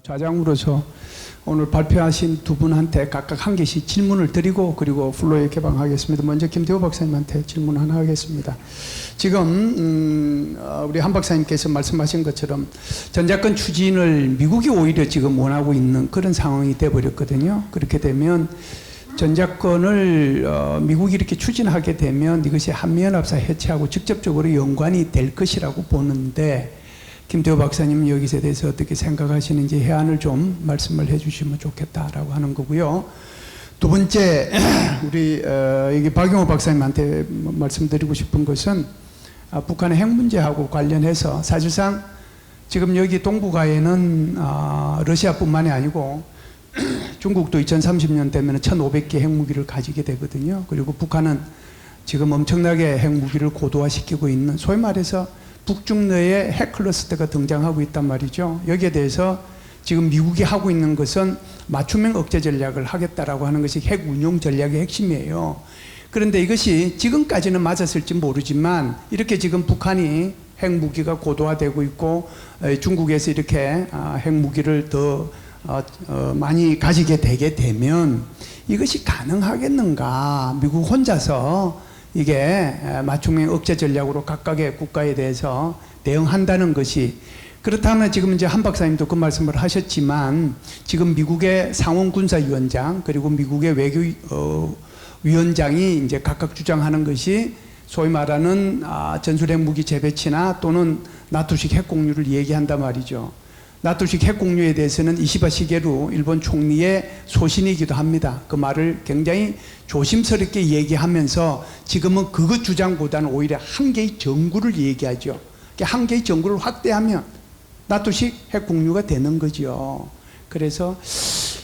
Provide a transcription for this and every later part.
좌장으로서 오늘 발표하신 두 분한테 각각 한 개씩 질문을 드리고 그리고 플로에 개방하겠습니다. 먼저 김태호 박사님한테 질문 하나 하겠습니다. 지금 우리 한 박사님께서 말씀하신 것처럼 전작권 추진을 미국이 오히려 지금 원하고 있는 그런 상황이 돼버렸거든요. 그렇게 되면 전작권을 미국이 이렇게 추진하게 되면 이것이 한미연합사 해체하고 직접적으로 연관이 될 것이라고 보는데 김태호 박사님은 여기에 대해서 어떻게 생각하시는지 해안을 좀 말씀을 해주시면 좋겠다라고 하는 거고요. 두 번째, 우리 여기 박용호 박사님한테 말씀드리고 싶은 것은 북한의 핵 문제하고 관련해서 사실상 지금 여기 동북아에는 러시아뿐만이 아니고 중국도 2030년 되면 1,500개 핵무기를 가지게 되거든요. 그리고 북한은 지금 엄청나게 핵무기를 고도화시키고 있는, 소위 말해서 북중 내에 핵 클러스터가 등장하고 있단 말이죠. 여기에 대해서 지금 미국이 하고 있는 것은 맞춤형 억제 전략을 하겠다라고 하는 것이 핵 운용 전략의 핵심이에요. 그런데 이것이 지금까지는 맞았을지 모르지만 이렇게 지금 북한이 핵무기가 고도화되고 있고 중국에서 이렇게 핵무기를 더 많이 가지게 되게 되면 이것이 가능하겠는가? 미국 혼자서 이게 맞춤형 억제 전략으로 각각의 국가에 대해서 대응한다는 것이, 그렇다면 지금 이제 한 박사님도 그 말씀을 하셨지만 지금 미국의 상원군사위원장 그리고 미국의 외교위원장이 이제 각각 주장하는 것이 소위 말하는 전술핵 무기 재배치나 또는 나토식 핵 공유를 얘기한단 말이죠. 나토식 핵 공유에 대해서는 이시바 시게루 일본 총리의 소신이기도 합니다. 그 말을 굉장히 조심스럽게 얘기하면서 지금은 그것 주장보다는 오히려 한 개의 정구를 얘기하죠. 한 개의 정구를 확대하면 나토식 핵 공유가 되는 거죠. 그래서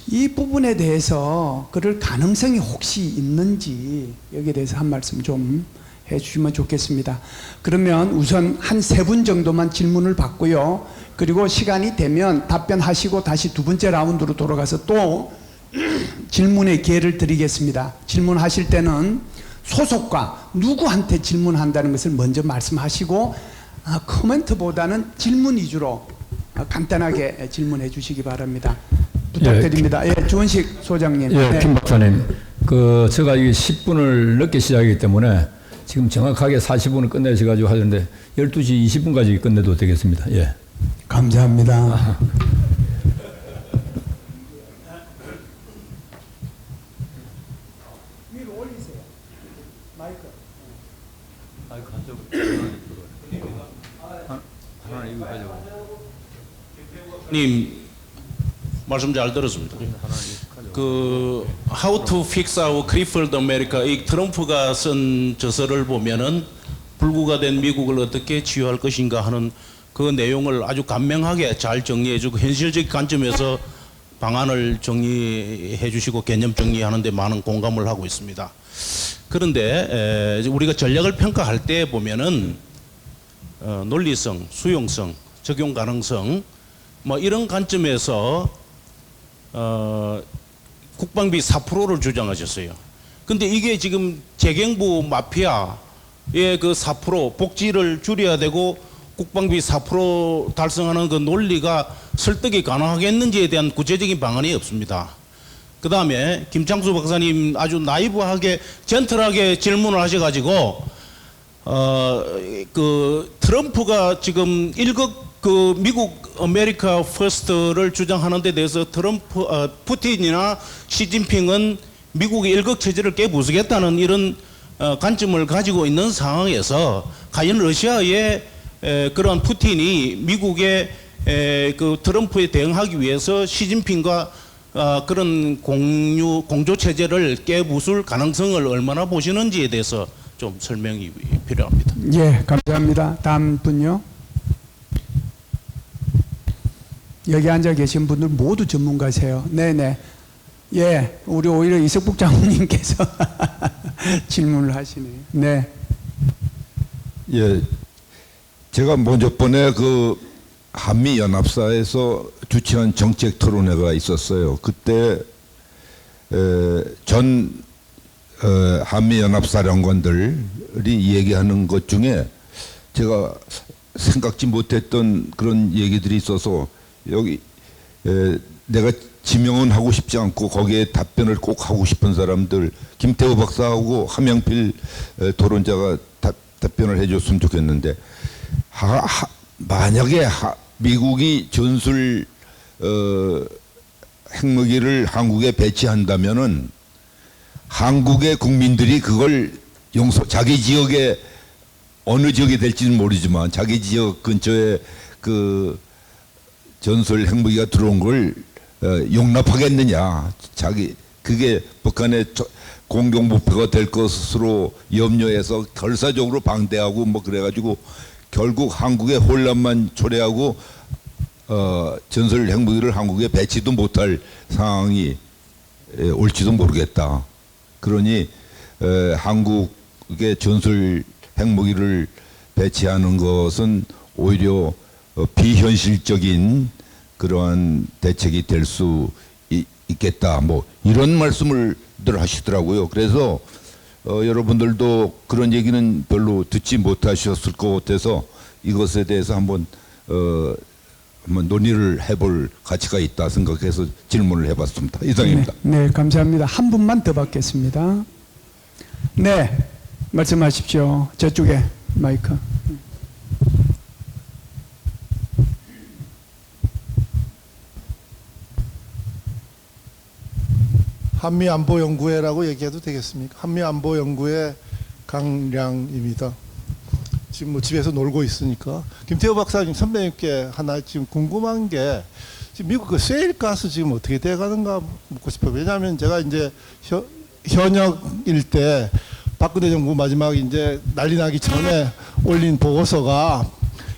이 부분에 대해서 그럴 가능성이 혹시 있는지 여기에 대해서 한 말씀 좀 해주시면 좋겠습니다. 그러면 우선 한 세 분 정도만 질문을 받고요. 그리고 시간이 되면 답변하시고 다시 두 번째 라운드로 돌아가서 또 질문의 기회를 드리겠습니다. 질문하실 때는 소속과 누구한테 질문한다는 것을 먼저 말씀하시고 코멘트보다는 질문 위주로 간단하게 질문해 주시기 바랍니다. 부탁드립니다. 예, 주원식 소장님. 예, 네. 김 박사님. 제가 이게 10분을 늦게 시작이기 때문에 지금 정확하게 40분을 끝내셔가지고 하는데 12시 20분까지 끝내도 되겠습니다. 예. 감사합니다. 위로 올리세요. 마이크. 마이크 한쪽 하나 이거 가지고. 님 말씀 잘 들었습니다. 그 How to Fix Our Crippled America, 이 트럼프가 쓴 저서를 보면은 불구가 된 미국을 어떻게 치유할 것인가 하는 그 내용을 아주 간명하게 잘 정리해주고 현실적 관점에서 방안을 정리해 주시고 개념 정리하는 데 많은 공감을 하고 있습니다. 그런데 우리가 전략을 평가할 때 보면은 논리성, 수용성, 적용 가능성 뭐 이런 관점에서 국방비 4%를 주장하셨어요. 근데 이게 지금 재경부 마피아의 그 4% 복지를 줄여야 되고 국방비 4% 달성하는 그 논리가 설득이 가능하겠는지에 대한 구체적인 방안이 없습니다. 그 다음에 김창수 박사님 아주 나이브하게 젠틀하게 질문을 하셔가지고 그 트럼프가 지금 그 미국 아메리카 퍼스트를 주장하는 데 대해서 푸틴이나 시진핑은 미국의 일극 체제를 깨부수겠다는 이런 관점을 가지고 있는 상황에서 과연 러시아의 그런 푸틴이 미국의 그 트럼프에 대응하기 위해서 시진핑과 그런 공조 체제를 깨부술 가능성을 얼마나 보시는지에 대해서 좀 설명이 필요합니다. 예, 감사합니다. 다음 분요. 여기 앉아 계신 분들 모두 전문가세요. 네네. 예, 우리 오히려 이석북 장로님께서 질문을 하시네요. 네. 예, 제가 먼저 번에 그 한미 연합사에서 주최한 정책 토론회가 있었어요. 그때 전 한미 연합사령관들이 얘기하는 것 중에 제가 생각지 못했던 그런 얘기들이 있어서 여기 내가 지명은 하고 싶지 않고 거기에 답변을 꼭 하고 싶은 사람들 김태호 박사하고 함양필 토론자가 답변을 해줬으면 좋겠는데 만약에 미국이 전술 핵무기를 한국에 배치한다면은 한국의 국민들이 그걸 자기 지역에 어느 지역이 될지는 모르지만 자기 지역 근처에 그 전술 핵무기가 들어온 걸 용납하겠느냐. 그게 북한의 공격 목표가 될 것으로 염려해서 결사적으로 방대하고 뭐 그래가지고 결국 한국의 혼란만 초래하고 전술 핵무기를 한국에 배치도 못할 상황이 올지도 모르겠다. 그러니 한국의 전술 핵무기를 배치하는 것은 오히려 비현실적인 그러한 대책이 될 수 있겠다. 뭐 이런 말씀을 늘 하시더라고요. 그래서 여러분들도 그런 얘기는 별로 듣지 못하셨을 것 같아서 이것에 대해서 한번 논의를 해볼 가치가 있다 생각해서 질문을 해봤습니다. 이상입니다. 네, 감사합니다. 한 분만 더 받겠습니다. 네, 말씀하십시오. 저쪽에 마이크. 한미안보연구회라고 얘기해도 되겠습니까? 한미안보연구회 강량입니다. 지금 뭐 집에서 놀고 있으니까 김태호 박사님 선배님께 하나 지금 궁금한 게 지금 미국 그 셰일가스 지금 어떻게 돼가는가 묻고 싶어요. 왜냐하면 제가 이제 현역일 때 박근혜 정부 마지막 이제 난리 나기 전에 올린 보고서가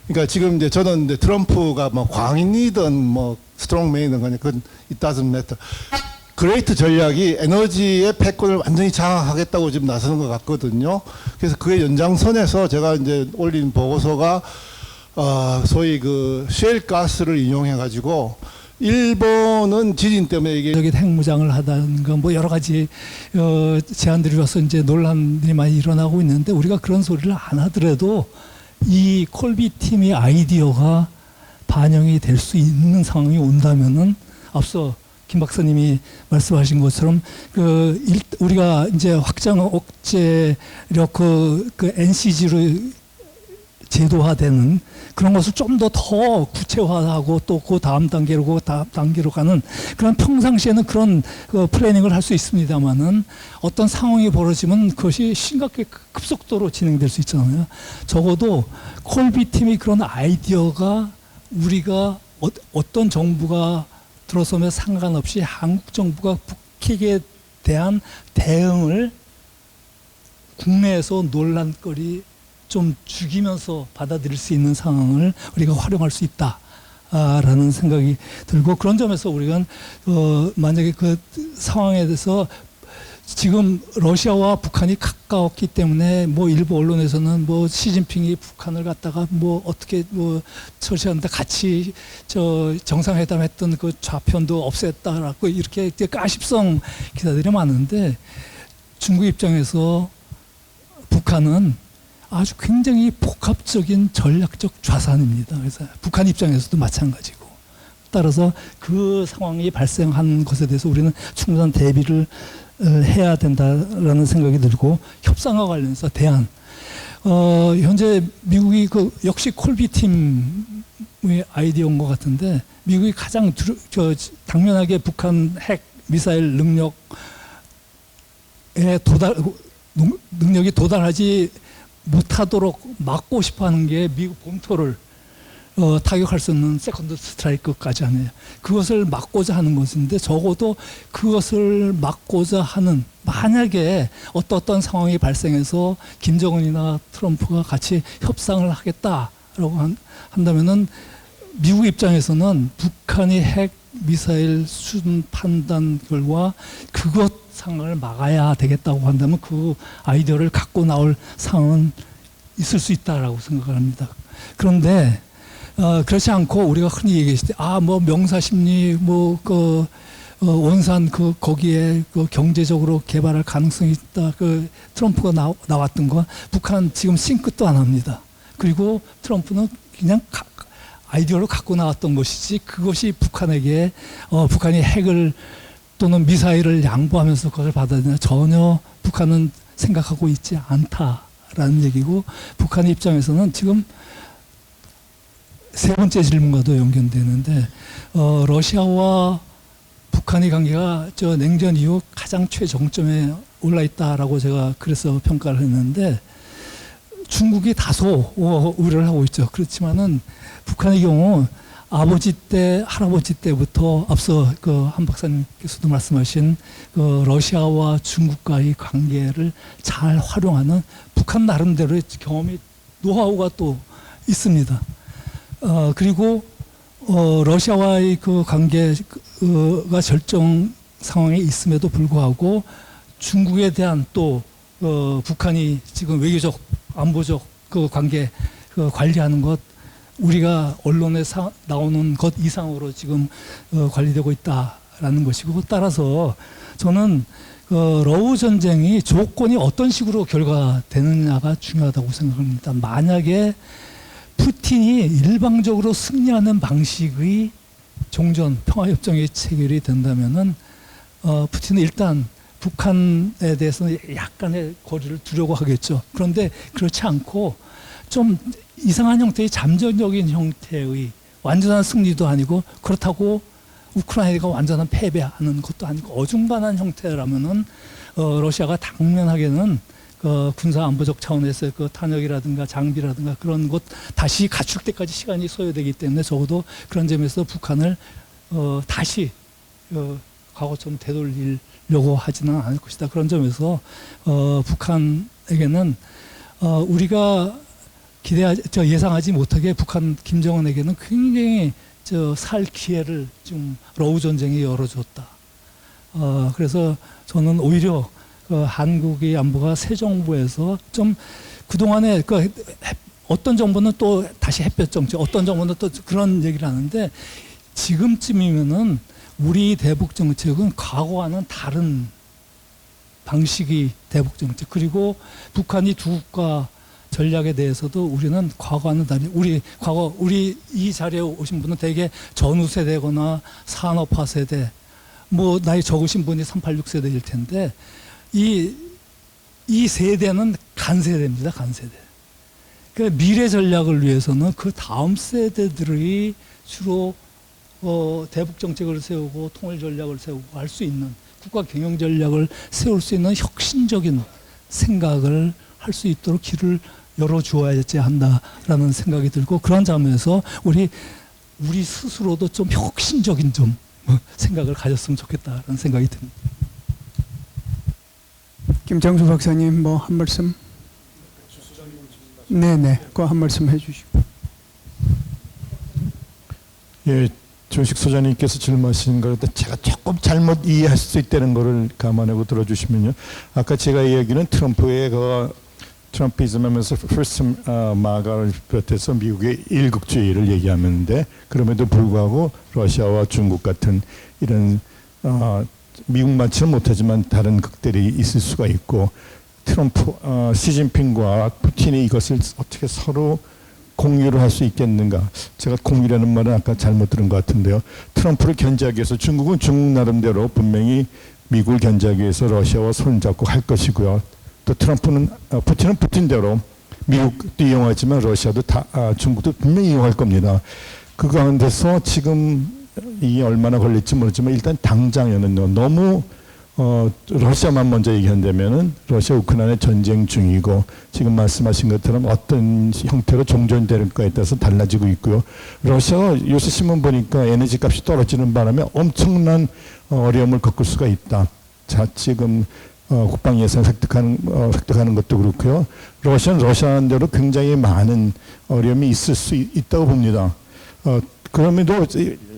그러니까 지금 이제 저는 이제 트럼프가 뭐 광인이든 뭐 스트롱맨이든 간에 그건 it doesn't matter. 그레이트 전략이 에너지의 패권을 완전히 장악하겠다고 지금 나서는 것 같거든요. 그래서 그의 연장선에서 제가 이제 올린 보고서가 소위 그 셰일 가스를 인용해 가지고 일본은 지진 때문에 이게 저기 핵무장을 하다든가 뭐 여러 가지 제안들이 와서 이제 논란이 많이 일어나고 있는데 우리가 그런 소리를 안 하더라도 이 콜비 팀의 아이디어가 반영이 될 수 있는 상황이 온다면은 앞서 김 박사님이 말씀하신 것처럼 우리가 이제 확장 억제력 그 NCG로 제도화되는 그런 것을 좀 더 구체화하고 또 그 다음 단계로 가는 그런 평상시에는 그런 플래닝을 할 수 있습니다만은 어떤 상황이 벌어지면 그것이 심각하게 급속도로 진행될 수 있잖아요. 적어도 콜비 팀이 그런 아이디어가 우리가 어떤 정부가 들어서면 상관없이 한국 정부가 북핵에 대한 대응을 국내에서 논란거리 좀 죽이면서 받아들일 수 있는 상황을 우리가 활용할 수 있다라는 생각이 들고 그런 점에서 우리가 만약에 그 상황에 대해서 지금 러시아와 북한이 가까웠기 때문에 뭐 일부 언론에서는 뭐 시진핑이 북한을 갖다가 뭐 어떻게 뭐 처치하는데 같이 정상회담 했던 그 좌편도 없앴다라고 이렇게 가십성 기사들이 많은데 중국 입장에서 북한은 아주 굉장히 복합적인 전략적 좌산입니다. 그래서 북한 입장에서도 마찬가지고 따라서 그 상황이 발생한 것에 대해서 우리는 충분한 대비를 해야 된다라는 생각이 들고 협상과 관련해서 대안 현재 미국이 역시 콜비 팀의 아이디어인 것 같은데 미국이 가장 당면하게 북한 핵 미사일 능력이 도달하지 못하도록 막고 싶어하는 게 미국 본토를 타격할 수 있는 세컨드 스트라이크까지 하네요. 그것을 막고자 하는 것인데 적어도 그것을 막고자 하는 만약에 어떤 상황이 발생해서 김정은이나 트럼프가 같이 협상을 하겠다라고 한다면은 미국 입장에서는 북한이 핵 미사일 수준 판단 결과 그것 상황을 막아야 되겠다고 한다면 그 아이디어를 갖고 나올 상황은 있을 수 있다라고 생각을 합니다. 그런데 그렇지 않고 우리가 흔히 얘기했을 때 뭐 명사심리 원산 거기에 경제적으로 개발할 가능성이 있다. 트럼프가 나왔던 거 북한 지금 싱크도 안 합니다. 그리고 트럼프는 그냥 아이디어를 갖고 나왔던 것이지 그것이 북한에게 북한이 핵을 또는 미사일을 양보하면서 그것을 받아들이냐 전혀 북한은 생각하고 있지 않다라는 얘기고 북한의 입장에서는 지금 세 번째 질문과도 연결되는데 러시아와 북한의 관계가 저 냉전 이후 가장 최정점에 올라 있다라고 제가 그래서 평가를 했는데 중국이 다소 우려를 하고 있죠. 그렇지만은 북한의 경우 아버지 때, 할아버지 때부터 앞서 그 한 박사님께서도 말씀하신 그 러시아와 중국과의 관계를 잘 활용하는 북한 나름대로의 경험이 노하우가 또 있습니다. 그리고 러시아와의 그 관계가 절정 상황에 있음에도 불구하고 중국에 대한 또 북한이 지금 외교적, 안보적 그 관계 관리하는 것 우리가 언론에 나오는 것 이상으로 지금 관리되고 있다라는 것이고 따라서 저는 러우 전쟁이 조건이 어떤 식으로 결과되느냐가 중요하다고 생각합니다. 만약에 푸틴이 일방적으로 승리하는 방식의 종전 평화협정이 체결이 된다면은 푸틴은 일단 북한에 대해서는 약간의 거리를 두려고 하겠죠. 그런데 그렇지 않고 좀 이상한 형태의 잠정적인 형태의 완전한 승리도 아니고 그렇다고 우크라이나가 완전한 패배하는 것도 아니고 어중간한 형태라면은 러시아가 당면하게는 군사 안보적 차원에서의 그 탄약이라든가 장비라든가 그런 것 다시 갖출 때까지 시간이 소요되기 때문에 적어도 그런 점에서 북한을 다시 과거처럼 되돌리려고 하지는 않을 것이다. 그런 점에서 북한에게는 우리가 예상하지 못하게 북한 김정은에게는 굉장히 살 기회를 좀 러우 전쟁이 열어줬다. 그래서 저는 오히려 한국의 안보가 새 정부에서 좀 그동안에 어떤 정부는 또 다시 햇볕 정책, 어떤 정부는 또 그런 얘기를 하는데 지금쯤이면은 우리 대북 정책은 과거와는 다른 방식의 대북 정책 그리고 북한이 두 국가 전략에 대해서도 우리는 과거와는 다른 우리 이 자리에 오신 분은 대개 전후 세대거나 산업화 세대 뭐 나이 적으신 분이 386 세대일 텐데 이 세대는 간세대입니다. 간세대. 그러니까 미래 전략을 위해서는 그 다음 세대들이 주로 대북 정책을 세우고 통일 전략을 세우고 할 수 있는 국가 경영 전략을 세울 수 있는 혁신적인 생각을 할 수 있도록 길을 열어주어야지 한다라는 생각이 들고 그런 점에서 우리 스스로도 좀 혁신적인 좀 생각을 가졌으면 좋겠다라는 생각이 듭니다. 김장수 박사님 뭐 한 말씀? 네네, 그 한 말씀 해주시고. 예, 조식 소장님께서 질문하신 걸 제가 조금 잘못 이해할 수 있다는 것을 감안하고 들어주시면요. 아까 제가 이야기는 트럼프의 트럼피즘 하면서 first 마가를 비롯해서 미국의 일극주의를 얘기하는데 그럼에도 불구하고 러시아와 중국 같은 이런 미국만치는 못하지만 다른 극들이 있을 수가 있고 트럼프, 시진핑과 푸틴이 이것을 어떻게 서로 공유를 할 수 있겠는가. 제가 공유라는 말은 아까 잘못 들은 것 같은데요. 트럼프를 견제하기 위해서 중국은 중국 나름대로 분명히 미국을 견제하기 위해서 러시아와 손잡고 할 것이고요. 또 푸틴은 푸틴대로 미국도 이용하지만 러시아도 중국도 분명히 이용할 겁니다. 그 가운데서 지금 이게 얼마나 걸릴지 모르지만 일단 당장에는요. 너무 러시아만 먼저 얘기한다면은 러시아 우크라이나 전쟁 중이고 지금 말씀하신 것처럼 어떤 형태로 종전될까에 따라서 달라지고 있고요. 러시아가 요새 신문 보니까 에너지 값이 떨어지는 바람에 엄청난 어려움을 겪을 수가 있다. 자, 지금 국방 예산 획득하는 것도 그렇고요. 러시아는 러시아대로 굉장히 많은 어려움이 있을 수 있다고 봅니다. 그럼에도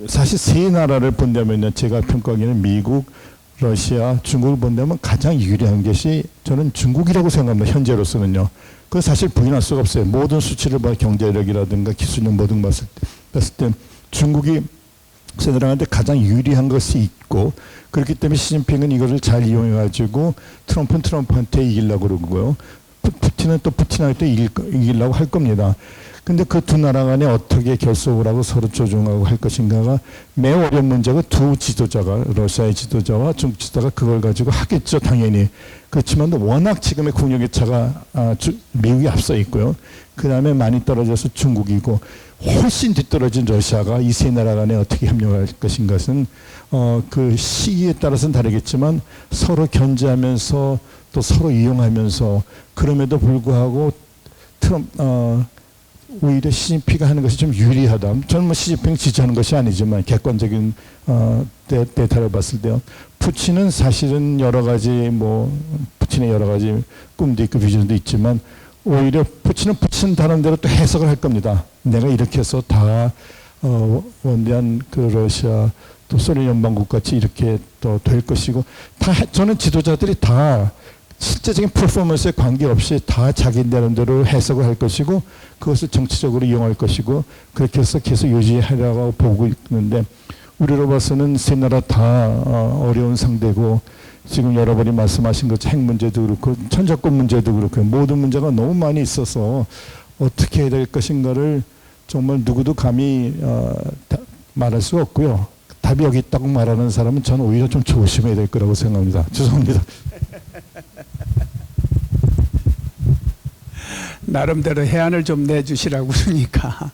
사실 세 나라를 본다면요. 제가 평가하기에는 미국, 러시아, 중국을 본다면 가장 유리한 것이 저는 중국이라고 생각합니다. 현재로서는요. 그건 사실 부인할 수가 없어요. 모든 수치를 봐 경제력이라든가 기술력 모든 봤을 때 중국이 세계랑한테 가장 유리한 것이 있고 그렇기 때문에 시진핑은 이것을 잘 이용해가지고 트럼프는 트럼프한테 이기려고 그러고요. 푸틴은 또 푸틴한테 이기려고 할 겁니다. 근데 그 두 나라 간에 어떻게 결속을 하고 서로 조종하고 할 것인가가 매우 어려운 문제고 두 지도자가 러시아의 지도자와 중국 지도자가 그걸 가지고 하겠죠, 당연히. 그렇지만 워낙 지금의 국력의 차가 미국이 앞서 있고요. 그 다음에 많이 떨어져서 중국이고 훨씬 뒤떨어진 러시아가 이 세 나라 간에 어떻게 협력할 것인가는 그 시기에 따라서는 다르겠지만 서로 견제하면서 또 서로 이용하면서 그럼에도 불구하고 오히려 시진핑이가 하는 것이 좀 유리하다. 저는 뭐 시진핑 지지하는 것이 아니지만 객관적인 데이터를 봤을 때요. 푸틴은 사실은 여러 가지 푸틴의 여러 가지 꿈도 있고 비전도 있지만 오히려 푸틴은 푸틴 다른 대로 또 해석을 할 겁니다. 내가 이렇게 해서 다 원대한 그 러시아 또 소련 연방국 같이 이렇게 또 될 것이고 저는 지도자들이 다 실제적인 퍼포먼스에 관계없이 다 자기 나름대로 해석을 할 것이고 그것을 정치적으로 이용할 것이고 그렇게 해서 계속 유지하려고 보고 있는데 우리로 봐서는 세 나라 다 어려운 상대고 지금 여러분이 말씀하신 것 핵 문제도 그렇고 천자권 문제도 그렇고 모든 문제가 너무 많이 있어서 어떻게 해야 될 것인가를 정말 누구도 감히 말할 수가 없고요. 답이 여기 있다고 말하는 사람은 저는 오히려 좀 조심해야 될 거라고 생각합니다. 죄송합니다. 나름대로 해안을 좀 내주시라고 그러니까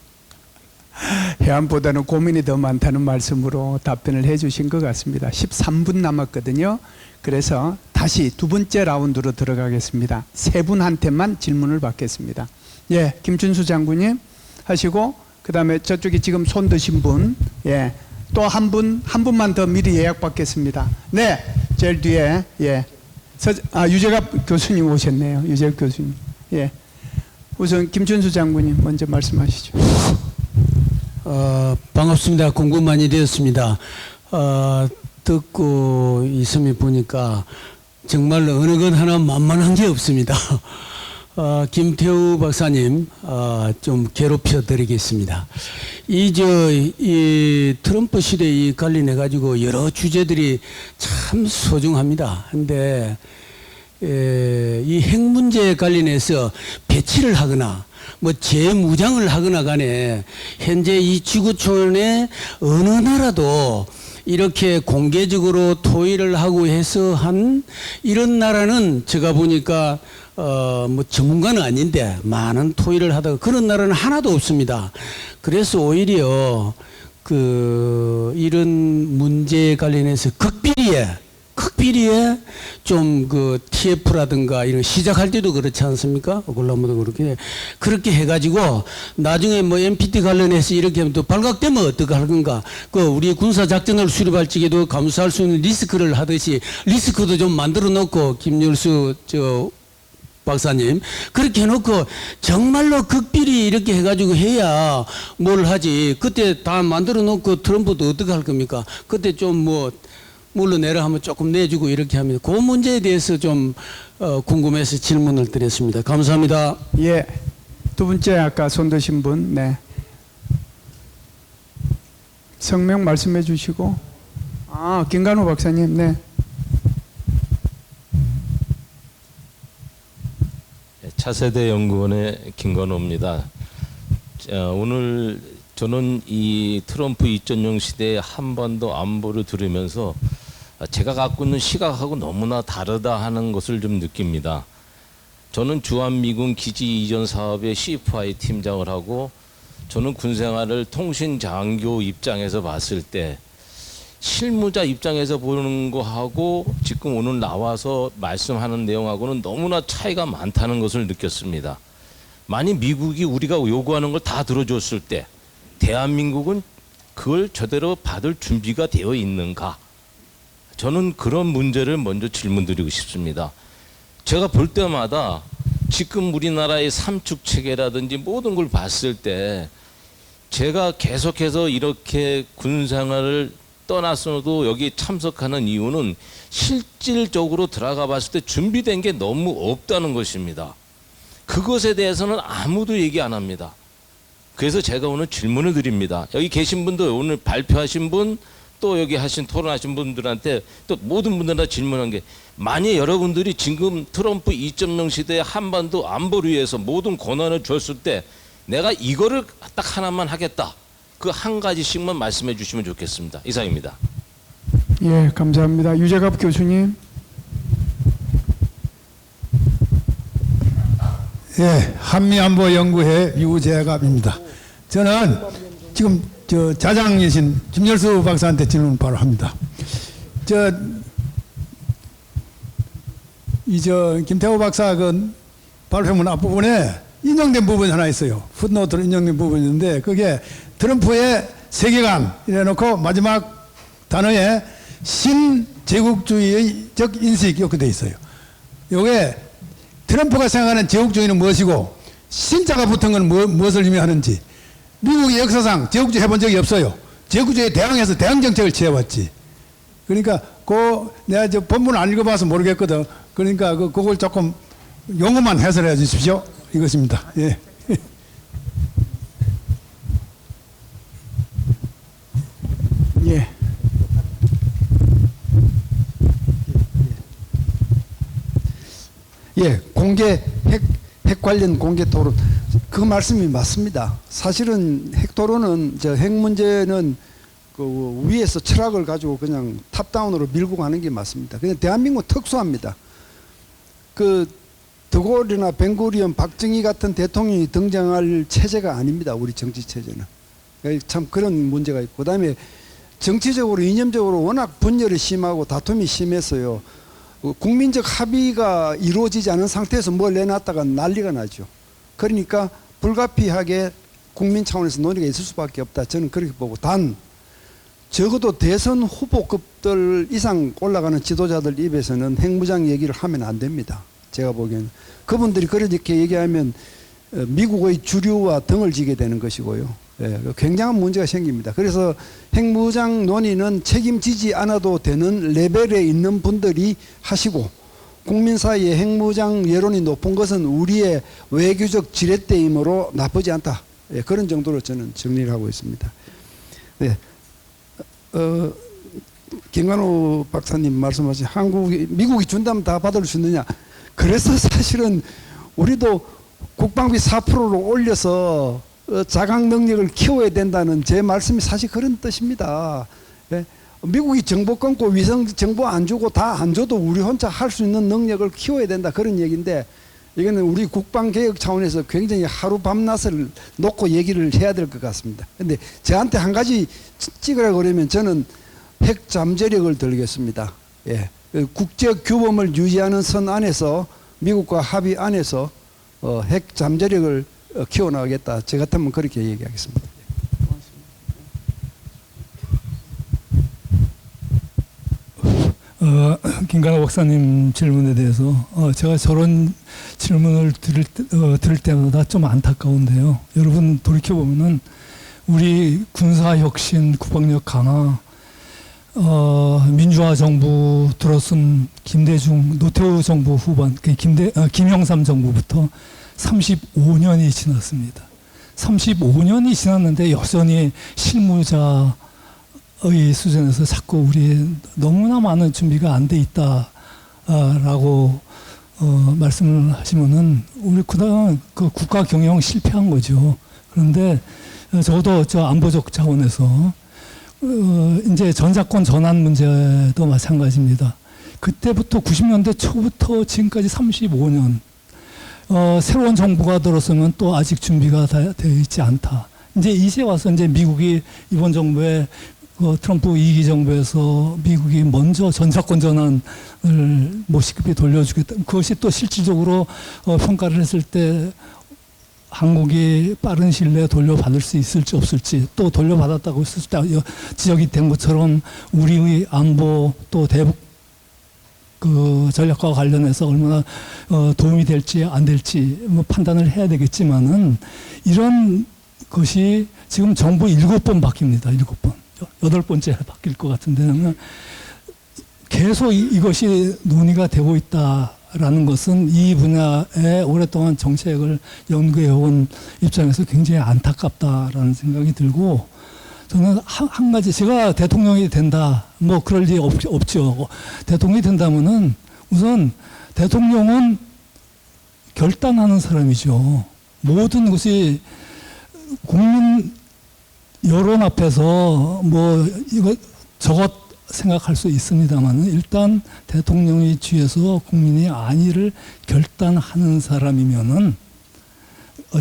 해안보다는 고민이 더 많다는 말씀으로 답변을 해주신 것 같습니다. 13분 남았거든요. 그래서 다시 두 번째 라운드로 들어가겠습니다. 세 분한테만 질문을 받겠습니다. 예, 김준수 장군님 하시고 그 다음에 저쪽에 지금 손 드신 분, 예, 또 한 분만 더 미리 예약 받겠습니다. 네, 제일 뒤에 예, 유재갑 교수님 오셨네요. 유재갑 교수님. 예, 우선 김준수 장군님 먼저 말씀하시죠. 반갑습니다. 공부 많이 되었습니다. 듣고 있으면 보니까 정말로 어느 것 하나 만만한 게 없습니다. 김태우 박사님, 좀 괴롭혀 드리겠습니다. 이 트럼프 시대에 관련해가지고 여러 주제들이 참 소중합니다. 근데, 이 핵 문제에 관련해서 배치를 하거나 재무장을 하거나 간에 현재 이 지구촌에 어느 나라도 이렇게 공개적으로 토의를 하고 해서 한 이런 나라는 제가 보니까 전문가는 아닌데 많은 토의를 하다가 그런 나라는 하나도 없습니다. 그래서 오히려 이런 문제에 관련해서 극비리에 좀 TF라든가 이런 시작할 때도 그렇지 않습니까? 오클라호마도 그렇게 해가지고 나중에 NPT 관련해서 이렇게 하면 또 발각되면 어떻게 할 건가? 우리 군사 작전을 수립할 적에도 감수할 수 있는 리스크를 하듯이 리스크도 좀 만들어 놓고 김열수 박사님 그렇게 해놓고 정말로 극비리 이렇게 해가지고 해야 뭘 하지. 그때 다 만들어 놓고 트럼프도 어떻게 할 겁니까? 그때 좀 물러내라 하면 조금 내주고 이렇게 합니다. 그 문제에 대해서 좀 궁금해서 질문을 드렸습니다. 감사합니다. 예, 두 번째 아까 손 드신 분, 네. 성명 말씀해 주시고. 김관우 박사님, 네. 차세대 연구원의 김건호입니다. 오늘 저는 이 트럼프 2.0 시대의 한반도 안보를 들으면서 제가 갖고 있는 시각하고 너무나 다르다 하는 것을 좀 느낍니다. 저는 주한미군 기지 이전 사업의 CFI 팀장을 하고 저는 군생활을 통신장교 입장에서 봤을 때 실무자 입장에서 보는 거하고 지금 오늘 나와서 말씀하는 내용하고는 너무나 차이가 많다는 것을 느꼈습니다. 만약 미국이 우리가 요구하는 걸 다 들어줬을 때 대한민국은 그걸 제대로 받을 준비가 되어 있는가? 저는 그런 문제를 먼저 질문드리고 싶습니다. 제가 볼 때마다 지금 우리나라의 삼축 체계라든지 모든 걸 봤을 때 제가 계속해서 이렇게 군생활을 떠났어도 여기 참석하는 이유는 실질적으로 들어가 봤을 때 준비된 게 너무 없다는 것입니다. 그것에 대해서는 아무도 얘기 안 합니다. 그래서 제가 오늘 질문을 드립니다. 여기 계신 분들 오늘 발표하신 분 또 여기 토론하신 분들한테 또 모든 분들한테 질문한 게 만약 여러분들이 지금 트럼프 2.0 시대의 한반도 안보를 위해서 모든 권한을 줬을 때 내가 이거를 딱 하나만 하겠다. 그 한 가지씩만 말씀해 주시면 좋겠습니다. 이상입니다. 예, 감사합니다. 유재갑 교수님. 예, 한미안보연구회 유재갑입니다. 저는 지금 저 자장이신 김열수 박사한테 질문 바로 합니다. 김태호 박사 그 발표문 앞부분에 인용된 부분이 하나 있어요. 풋노트로 인용된 부분이 있는데 그게 트럼프의 세계관 이래놓고 마지막 단어에 신제국주의적 인식 이렇게 돼 있어요. 요게 트럼프가 생각하는 제국주의는 무엇이고 신자가 붙은 건 무엇을 의미하는지 미국의 역사상 제국주의 해본 적이 없어요. 제국주의에 대항해서 대항정책을 취해왔지. 그러니까 내가 저 본문 안 읽어봐서 모르겠거든. 그러니까 그걸 조금 용어만 해설해 주십시오. 이것입니다. 예. 예. 예, 핵 관련 공개 토론 그 말씀이 맞습니다. 사실은 핵 토론은 핵 문제는 그 위에서 철학을 가지고 그냥 탑다운으로 밀고 가는 게 맞습니다. 근데 대한민국은 특수합니다. 그 드골이나 벵구리온, 박정희 같은 대통령이 등장할 체제가 아닙니다. 우리 정치 체제는. 참 그런 문제가 있고 그다음에 정치적으로 이념적으로 워낙 분열이 심하고 다툼이 심해서요. 국민적 합의가 이루어지지 않은 상태에서 뭘 내놨다가 난리가 나죠. 그러니까 불가피하게 국민 차원에서 논의가 있을 수밖에 없다. 저는 그렇게 보고 단 적어도 대선 후보급들 이상 올라가는 지도자들 입에서는 핵무장 얘기를 하면 안 됩니다. 제가 보기에는 그분들이 그렇게 얘기하면 미국의 주류와 등을 지게 되는 것이고요. 예, 굉장한 문제가 생깁니다. 그래서 핵무장 논의는 책임지지 않아도 되는 레벨에 있는 분들이 하시고 국민 사이에 핵무장 여론이 높은 것은 우리의 외교적 지렛대이므로 나쁘지 않다. 예, 그런 정도로 저는 정리를 하고 있습니다. 네. 김관호 박사님 말씀하신 미국이 준다면 다 받을 수 있느냐. 그래서 사실은 우리도 국방비 4%로 올려서 자각 능력을 키워야 된다는 제 말씀이 사실 그런 뜻입니다. 예? 미국이 정보 끊고 위성 정보 안 주고 다 안 줘도 우리 혼자 할 수 있는 능력을 키워야 된다 그런 얘기인데 이거는 우리 국방개혁 차원에서 굉장히 하루 밤낮을 놓고 얘기를 해야 될 것 같습니다. 근데 저한테 한 가지 찍으라 그러면 저는 핵 잠재력을 들겠습니다. 예. 국제 규범을 유지하는 선 안에서 미국과 합의 안에서 핵 잠재력을 키워나가겠다. 저 같으면 그렇게 얘기하겠습니다. 김관호 박사님 질문에 대해서 제가 저런 질문을 들을 때마다 좀 안타까운데요. 여러분 돌이켜보면은 우리 군사혁신, 국방력 강화, 민주화 정부 들어선 김대중, 노태우 정부 후반, 김영삼 정부부터 35년이 지났습니다. 35년이 지났는데 여전히 실무자의 수준에서 자꾸 우리 너무나 많은 준비가 안 돼 있다라고 말씀을 하시면은 우리 그다음 그 국가 경영 실패한 거죠. 그런데 저도 저 안보적 차원에서 이제 전자권 전환 문제도 마찬가지입니다. 그때부터 90년대 초부터 지금까지 35년 새로운 정부가 들어서면 또 아직 준비가 되어 있지 않다. 이제 와서 이제 미국이 이번 정부에 트럼프 2기 정부에서 미국이 먼저 전자권 전환을 뭐 시급히 돌려주겠다. 그것이 또 실질적으로 평가를 했을 때 한국이 빠른 시일 내에 돌려받을 수 있을지 없을지 또 돌려받았다고 했을 때 지적이 된 것처럼 우리의 안보 또 대북 그 전략과 관련해서 얼마나 도움이 될지 안 될지 뭐 판단을 해야 되겠지만은 이런 것이 지금 정부 7번 바뀝니다. 7번. 8번째 바뀔 것 같은데는 계속 이것이 논의가 되고 있다라는 것은 이 분야에 오랫동안 정책을 연구해온 입장에서 굉장히 안타깝다라는 생각이 들고 저는 한 가지 제가 대통령이 된다 뭐 그럴 리 없죠. 대통령이 된다면은 우선 대통령은 결단하는 사람이죠. 모든 것이 국민 여론 앞에서 뭐 이거 저것 생각할 수 있습니다만 일단 대통령이 뒤에서 국민이 안위를 결단하는 사람이면은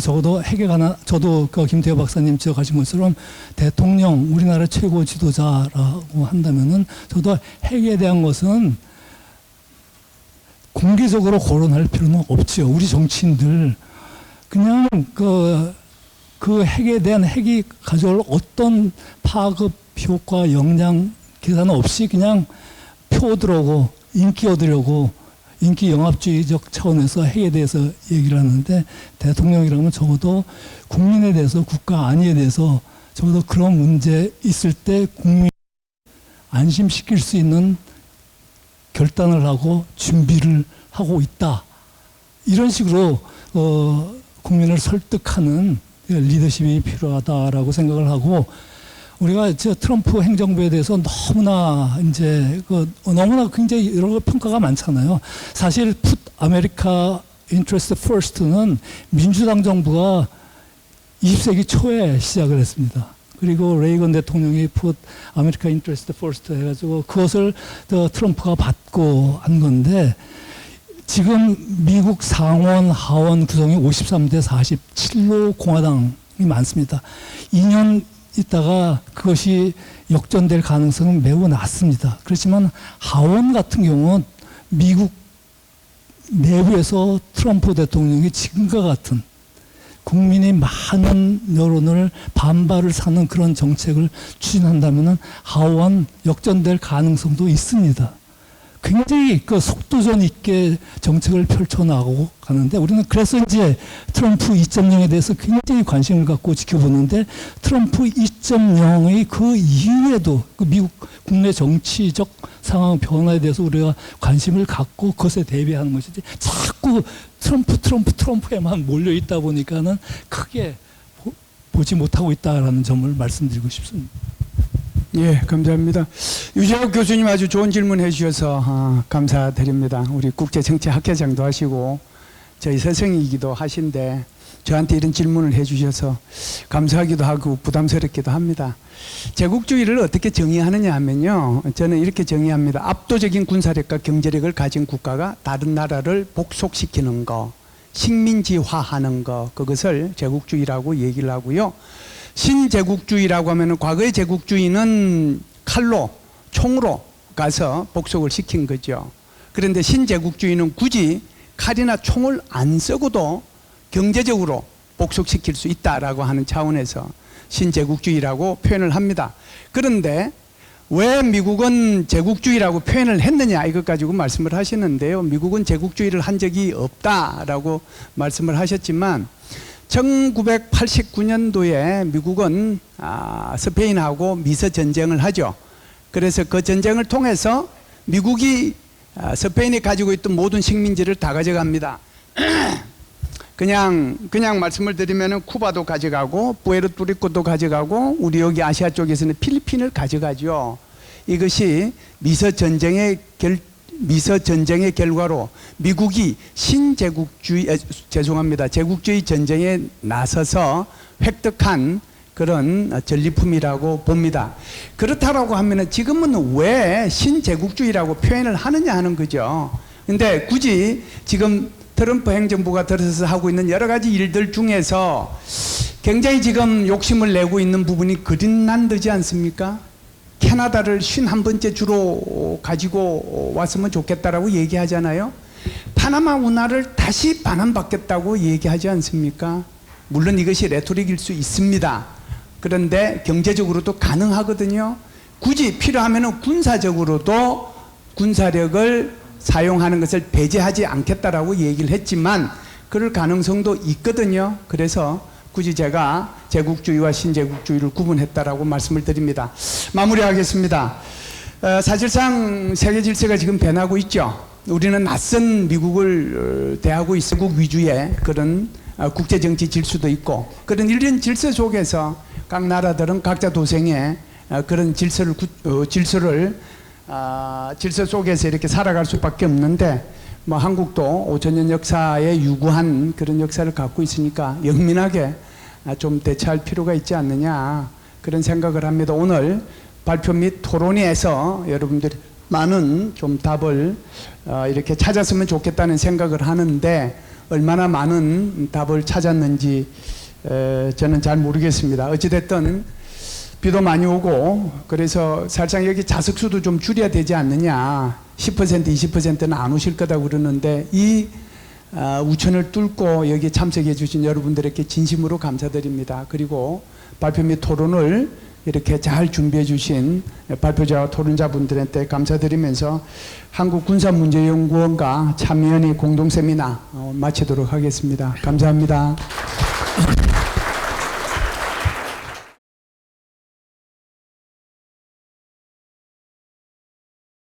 적어도 핵에 관한 저도 그 김태호 박사님 지적하신 것처럼 대통령 우리나라 최고 지도자라고 한다면은 저도 핵에 대한 것은 공개적으로 거론할 필요는 없지요. 우리 정치인들 그냥 그 핵에 대한 핵이 가져올 어떤 파급 효과 영향 계산 없이 그냥 표 들어오고 인기 얻으려고 인기 영합주의적 차원에서 핵에 대해서 얘기를 하는데 대통령이라면 적어도 국민에 대해서 국가 안위에 대해서 적어도 그런 문제 있을 때 국민 안심시킬 수 있는 결단을 하고 준비를 하고 있다. 이런 식으로 국민을 설득하는 리더십이 필요하다라고 생각을 하고 우리가 저 트럼프 행정부에 대해서 너무나 이제 너무나 굉장히 여러 평가가 많잖아요. 사실 Put America Interest First는 민주당 정부가 20세기 초에 시작을 했습니다. 그리고 레이건 대통령이 Put America Interest First 해가지고 그것을 트럼프가 받고 한 건데 지금 미국 상원 하원 구성이 53대 47로 공화당이 많습니다. 2년 있다가 그것이 역전될 가능성은 매우 낮습니다. 그렇지만 하원 같은 경우는 미국 내부에서 트럼프 대통령이 지금과 같은 국민이 많은 여론을 반발을 사는 그런 정책을 추진한다면 하원 역전될 가능성도 있습니다. 굉장히 그 속도전 있게 정책을 펼쳐나가고 가는데 우리는 그래서 이제 트럼프 2.0에 대해서 굉장히 관심을 갖고 지켜보는데 트럼프 2.0의 그 이후에도 그 미국 국내 정치적 상황 변화에 대해서 우리가 관심을 갖고 그것에 대비하는 것이지 자꾸 트럼프에만 몰려 있다 보니까는 크게 보지 못하고 있다라는 점을 말씀드리고 싶습니다. 예, 감사합니다. 유재학 교수님 아주 좋은 질문 해주셔서 감사드립니다. 우리 국제정치학회장도 하시고 저희 스승이기도 하신데 저한테 이런 질문을 해주셔서 감사하기도 하고 부담스럽기도 합니다. 제국주의를 어떻게 정의하느냐 하면요. 저는 이렇게 정의합니다. 압도적인 군사력과 경제력을 가진 국가가 다른 나라를 복속시키는 거, 식민지화하는 거, 그것을 제국주의라고 얘기를 하고요. 신제국주의라고 하면 과거의 제국주의는 칼로 총으로 가서 복속을 시킨 거죠. 그런데 신제국주의는 굳이 칼이나 총을 안 쓰고도 경제적으로 복속시킬 수 있다라고 하는 차원에서 신제국주의라고 표현을 합니다. 그런데 왜 미국은 제국주의라고 표현을 했느냐 이것 가지고 말씀을 하시는데요. 미국은 제국주의를 한 적이 없다라고 말씀을 하셨지만 1989년도에 미국은 스페인하고 미서전쟁을 하죠. 그래서 그 전쟁을 통해서 미국이 스페인이 가지고 있던 모든 식민지를 다 가져갑니다. 그냥 말씀을 드리면 쿠바도 가져가고 부에르토리코도 가져가고 우리 여기 아시아 쪽에서는 필리핀을 가져가죠. 이것이 미서전쟁의 결과로 미국이 제국주의 전쟁에 나서서 획득한 그런 전리품이라고 봅니다. 그렇다고 하면 지금은 왜 신제국주의라고 표현을 하느냐 하는 거죠. 근데 굳이 지금 트럼프 행정부가 들어서서 하고 있는 여러 가지 일들 중에서 굉장히 지금 욕심을 내고 있는 부분이 그린란드지 않습니까? 캐나다를 51번째 주로 가지고 왔으면 좋겠다라고 얘기하잖아요. 파나마 운하를 다시 반환받겠다고 얘기하지 않습니까? 물론 이것이 레토릭일 수 있습니다. 그런데 경제적으로도 가능하거든요. 굳이 필요하면 군사적으로도 군사력을 사용하는 것을 배제하지 않겠다라고 얘기를 했지만 그럴 가능성도 있거든요. 그래서 굳이 제가 제국주의와 신제국주의를 구분했다라고 말씀을 드립니다. 마무리하겠습니다. 사실상 세계 질서가 지금 변하고 있죠. 우리는 낯선 미국을 대하고 있어 미국 위주의 그런 국제정치 질서도 있고 그런 이런 질서 속에서 각 나라들은 각자 도생의 그런 질서 속에서 이렇게 살아갈 수밖에 없는데 뭐 한국도 5천년 역사에 유구한 그런 역사를 갖고 있으니까 영민하게 좀 대처할 필요가 있지 않느냐 그런 생각을 합니다. 오늘 발표 및 토론회에서 여러분들이 많은 좀 답을 이렇게 찾았으면 좋겠다는 생각을 하는데 얼마나 많은 답을 찾았는지 저는 잘 모르겠습니다. 어찌됐든 비도 많이 오고 그래서 사실상 여기 좌석수도 좀 줄여야 되지 않느냐 10% 20%는 안 오실 거다고 그러는데 이 우천을 뚫고 여기 참석해 주신 여러분들에게 진심으로 감사드립니다. 그리고 발표 및 토론을 이렇게 잘 준비해 주신 발표자와 토론자분들한테 감사드리면서 한국군사문제연구원과 참여연의 공동세미나 마치도록 하겠습니다. 감사합니다.